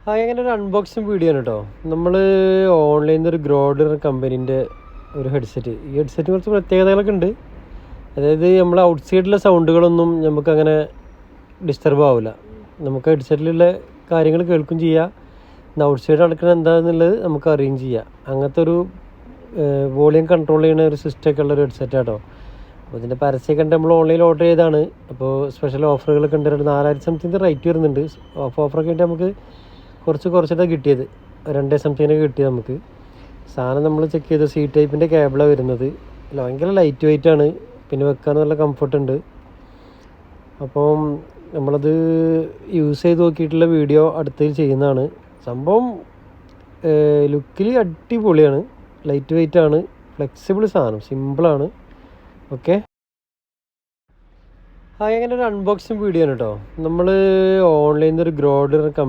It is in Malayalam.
അങ്ങനെ ഒരു അൺബോക്സിങ് വീഡിയോ ആണ് കേട്ടോ. നമ്മൾ ഓൺലൈനിൽ നിന്ന് ഒരു ഗ്രോഡർ കമ്പനീൻ്റെ ഒരു ഹെഡ്സെറ്റ്. ഈ ഹെഡ്സെറ്റിന് കുറച്ച് പ്രത്യേകതകളൊക്കെ ഉണ്ട്. അതായത് നമ്മൾ ഔട്ട് സൈഡിലെ സൗണ്ടുകളൊന്നും നമുക്കങ്ങനെ ഡിസ്റ്റർബ് ആവില്ല. നമുക്ക് ഹെഡ്സെറ്റിലുള്ള കാര്യങ്ങൾ കേൾക്കും ചെയ്യാം. ഔട്ട് സൈഡ് നടക്കുന്നത് എന്താണെന്നുള്ളത് നമുക്ക് അറിയുകയും ചെയ്യാം. അങ്ങനത്തെ ഒരു വോളിയം കൺട്രോൾ ചെയ്യുന്ന ഒരു സിസ്റ്റമൊക്കെ ഉള്ളൊരു ഹെഡ്സെറ്റ് കേട്ടോ. അപ്പോൾ ഇതിൻ്റെ പരസ്യമൊക്കെ ഉണ്ട്. നമ്മൾ ഓൺലൈനിൽ ഓർഡർ ചെയ്താണ്. അപ്പോൾ സ്പെഷ്യൽ ഓഫറുകളൊക്കെ ഉണ്ട്. 4000 സംതിങ് റേറ്റ് വരുന്നുണ്ട്. ഓഫറൊക്കെ ആയിട്ട് നമുക്ക് കുറച്ചിട്ടാണ് കിട്ടിയത്. 2 സംതിങ്ങിനൊക്കെ കിട്ടിയത് നമുക്ക്. സാധനം നമ്മൾ ചെക്ക് ചെയ്ത് സി ടൈപ്പിൻ്റെ കേബിളാണ് വരുന്നത്. ഭയങ്കര ലൈറ്റ് വെയിറ്റ് ആണ്. പിന്നെ വെക്കാൻ നല്ല കംഫർട്ട് ഉണ്ട്. അപ്പം നമ്മളത് യൂസ് ചെയ്ത് നോക്കിയിട്ടുള്ള വീഡിയോ അടുത്തതിൽ ചെയ്യുന്നതാണ്. സംഭവം ലുക്കിൽ അടിപൊളിയാണ്. ലൈറ്റ് വെയിറ്റ് ആണ്. ഫ്ലെക്സിബിൾ സാധനം, സിമ്പിളാണ്. ഓക്കെ, അങ്ങനെ ഒരു അൺബോക്സിങ് വീഡിയോ ആണ് കേട്ടോ. നമ്മൾ ഓൺലൈനിൽ നിന്ന് ഒരു ഗ്രോഡർ